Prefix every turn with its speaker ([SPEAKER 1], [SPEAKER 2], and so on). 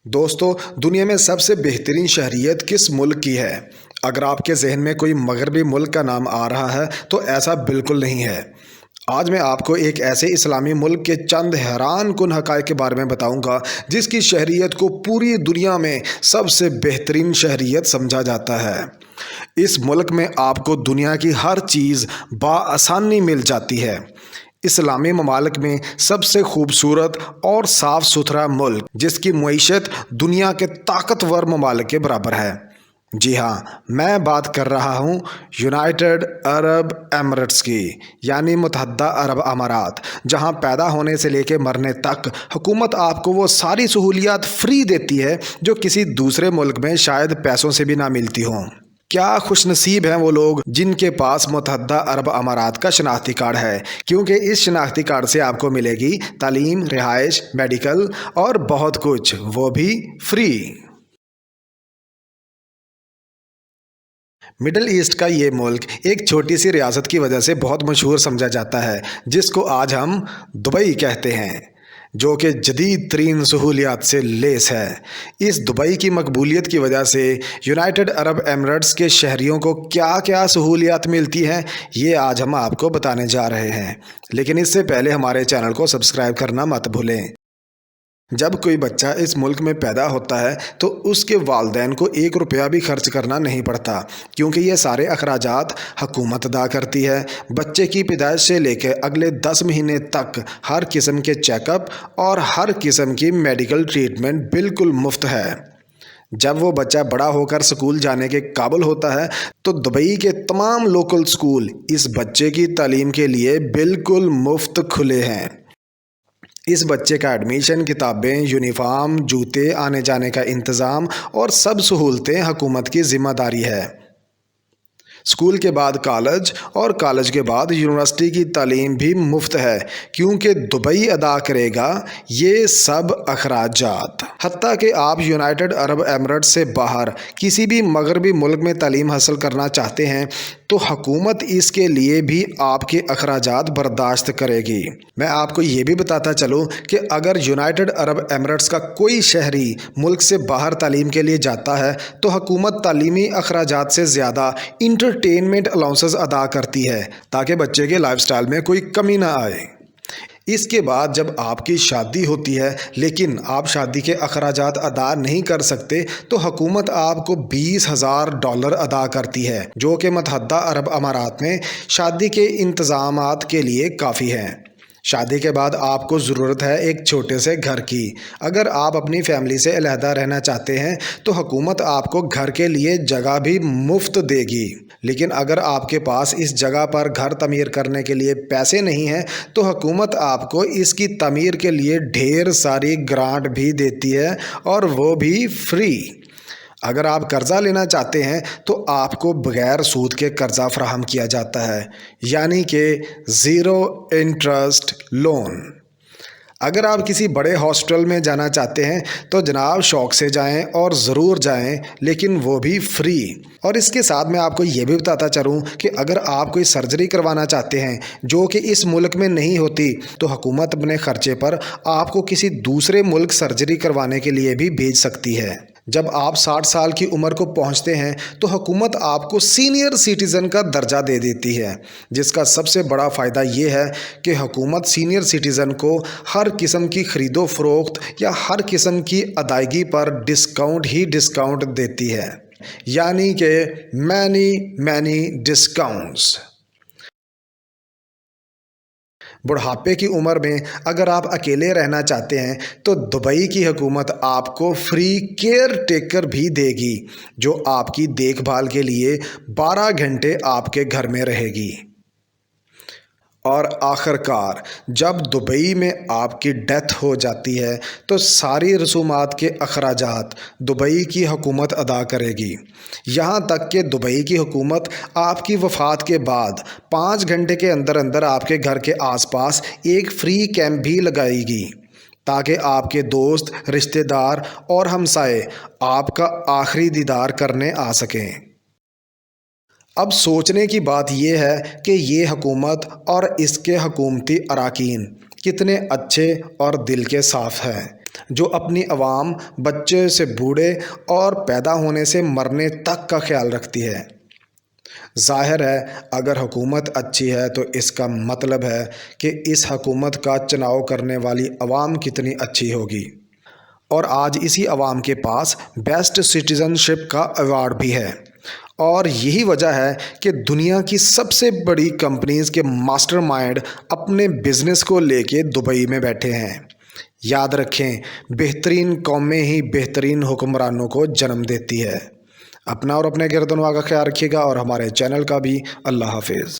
[SPEAKER 1] دوستو، دنیا میں سب سے بہترین شہریت کس ملک کی ہے؟ اگر آپ کے ذہن میں کوئی مغربی ملک کا نام آ رہا ہے تو ایسا بالکل نہیں ہے۔ آج میں آپ کو ایک ایسے اسلامی ملک کے چند حیران کن حقائق کے بارے میں بتاؤں گا جس کی شہریت کو پوری دنیا میں سب سے بہترین شہریت سمجھا جاتا ہے۔ اس ملک میں آپ کو دنیا کی ہر چیز بآسانی مل جاتی ہے۔ اسلامی ممالک میں سب سے خوبصورت اور صاف ستھرا ملک جس کی معیشت دنیا کے طاقتور ممالک کے برابر ہے۔ جی ہاں، میں بات کر رہا ہوں یونائیٹڈ عرب ایمریٹس کی، یعنی متحدہ عرب امارات، جہاں پیدا ہونے سے لے کے مرنے تک حکومت آپ کو وہ ساری سہولیات فری دیتی ہے جو کسی دوسرے ملک میں شاید پیسوں سے بھی نہ ملتی ہوں۔ کیا خوش نصیب ہیں وہ لوگ جن کے پاس متحدہ عرب امارات کا شناختی کارڈ ہے، کیونکہ اس شناختی کارڈ سے آپ کو ملے گی تعلیم، رہائش، میڈیکل اور بہت کچھ، وہ بھی فری۔ مڈل ایسٹ کا یہ ملک ایک چھوٹی سی ریاست کی وجہ سے بہت مشہور سمجھا جاتا ہے، جس کو آج ہم دبئی کہتے ہیں، جو کہ جدید ترین سہولیات سے لیس ہے۔ اس دبئی کی مقبولیت کی وجہ سے یونائیٹڈ عرب ایمریٹس کے شہریوں کو کیا کیا سہولیات ملتی ہیں، یہ آج ہم آپ کو بتانے جا رہے ہیں۔ لیکن اس سے پہلے ہمارے چینل کو سبسکرائب کرنا مت بھولیں۔ جب کوئی بچہ اس ملک میں پیدا ہوتا ہے تو اس کے والدین کو 1 روپیہ بھی خرچ کرنا نہیں پڑتا، کیونکہ یہ سارے اخراجات حکومت ادا کرتی ہے۔ بچے کی پیدائش سے لے کے اگلے 10 مہینے تک ہر قسم کے چیک اپ اور ہر قسم کی میڈیکل ٹریٹمنٹ بالکل مفت ہے۔ جب وہ بچہ بڑا ہو کر سکول جانے کے قابل ہوتا ہے تو دبئی کے تمام لوکل سکول اس بچے کی تعلیم کے لیے بالکل مفت کھلے ہیں۔ اس بچے کا ایڈمیشن، کتابیں، یونیفارم، جوتے، آنے جانے کا انتظام اور سب سہولتیں حکومت کی ذمہ داری ہے۔ اسکول کے بعد کالج اور کالج کے بعد یونیورسٹی کی تعلیم بھی مفت ہے، کیونکہ دبئی ادا کرے گا یہ سب اخراجات۔ حتیٰ کہ آپ یونائیٹڈ عرب ایمریٹ سے باہر کسی بھی مغربی ملک میں تعلیم حاصل کرنا چاہتے ہیں تو حکومت اس کے لیے بھی آپ کے اخراجات برداشت کرے گی۔ میں آپ کو یہ بھی بتاتا چلوں کہ اگر یونائیٹڈ عرب ایمریٹس کا کوئی شہری ملک سے باہر تعلیم کے لیے جاتا ہے تو حکومت تعلیمی اخراجات سے زیادہ انٹرٹینمنٹ الاؤنسز ادا کرتی ہے تاکہ بچے کے لائف سٹائل میں کوئی کمی نہ آئے۔ اس کے بعد جب آپ کی شادی ہوتی ہے لیکن آپ شادی کے اخراجات ادا نہیں کر سکتے تو حکومت آپ کو $20,000 ادا کرتی ہے، جو کہ متحدہ عرب امارات میں شادی کے انتظامات کے لیے کافی ہے۔ شادی کے بعد آپ کو ضرورت ہے ایک چھوٹے سے گھر کی۔ اگر آپ اپنی فیملی سے علیحدہ رہنا چاہتے ہیں تو حکومت آپ کو گھر کے لیے جگہ بھی مفت دے گی، لیکن اگر آپ کے پاس اس جگہ پر گھر تعمیر کرنے کے لیے پیسے نہیں ہیں تو حکومت آپ کو اس کی تعمیر کے لیے ڈھیر ساری گرانٹ بھی دیتی ہے، اور وہ بھی فری۔ اگر آپ قرضہ لینا چاہتے ہیں تو آپ کو بغیر سود کے قرضہ فراہم کیا جاتا ہے، یعنی کہ 0 انٹرسٹ لون۔ اگر آپ کسی بڑے ہاسپٹل میں جانا چاہتے ہیں تو جناب شوق سے جائیں اور ضرور جائیں، لیکن وہ بھی فری۔ اور اس کے ساتھ میں آپ کو یہ بھی بتاتا چلوں کہ اگر آپ کوئی سرجری کروانا چاہتے ہیں جو کہ اس ملک میں نہیں ہوتی تو حکومت اپنے خرچے پر آپ کو کسی دوسرے ملک سرجری کروانے کے لیے بھی بھیج سکتی ہے۔ جب آپ 60 سال کی عمر کو پہنچتے ہیں تو حکومت آپ کو سینئر سٹیزن کا درجہ دے دیتی ہے، جس کا سب سے بڑا فائدہ یہ ہے کہ حکومت سینئر سٹیزن کو ہر قسم کی خرید و فروخت یا ہر قسم کی ادائیگی پر ڈسکاؤنٹ دیتی ہے، یعنی کہ مینی ڈسکاؤنٹس۔ بڑھاپے کی عمر میں اگر آپ اکیلے رہنا چاہتے ہیں تو دبئی کی حکومت آپ کو فری کیئر ٹیکر بھی دے گی، جو آپ کی دیکھ بھال کے لیے 12 گھنٹے آپ کے گھر میں رہے گی۔ اور آخر کار جب دبئی میں آپ کی ڈیتھ ہو جاتی ہے تو ساری رسومات کے اخراجات دبئی کی حکومت ادا کرے گی، یہاں تک کہ دبئی کی حکومت آپ کی وفات کے بعد 5 گھنٹے کے اندر اندر آپ کے گھر کے آس پاس ایک فری کیمپ بھی لگائے گی تاکہ آپ کے دوست، رشتہ دار اور ہمسائے آپ کا آخری دیدار کرنے آ سکیں۔ اب سوچنے کی بات یہ ہے کہ یہ حکومت اور اس کے حکومتی اراکین کتنے اچھے اور دل کے صاف ہیں۔ جو اپنی عوام، بچے سے بوڑھے اور پیدا ہونے سے مرنے تک کا خیال رکھتی ہے۔ ظاہر ہے اگر حکومت اچھی ہے تو اس کا مطلب ہے کہ اس حکومت کا چناؤ کرنے والی عوام کتنی اچھی ہوگی۔ اور آج اسی عوام کے پاس بیسٹ سٹیزن شپ کا ایوارڈ بھی ہے، اور یہی وجہ ہے کہ دنیا کی سب سے بڑی کمپنیز کے ماسٹر مائنڈ اپنے بزنس کو لے کے دبئی میں بیٹھے ہیں۔ یاد رکھیں، بہترین قومیں ہی بہترین حکمرانوں کو جنم دیتی ہے۔ اپنا اور اپنے گردنوا کا خیال رکھیے گا، اور ہمارے چینل کا بھی۔ اللہ حافظ۔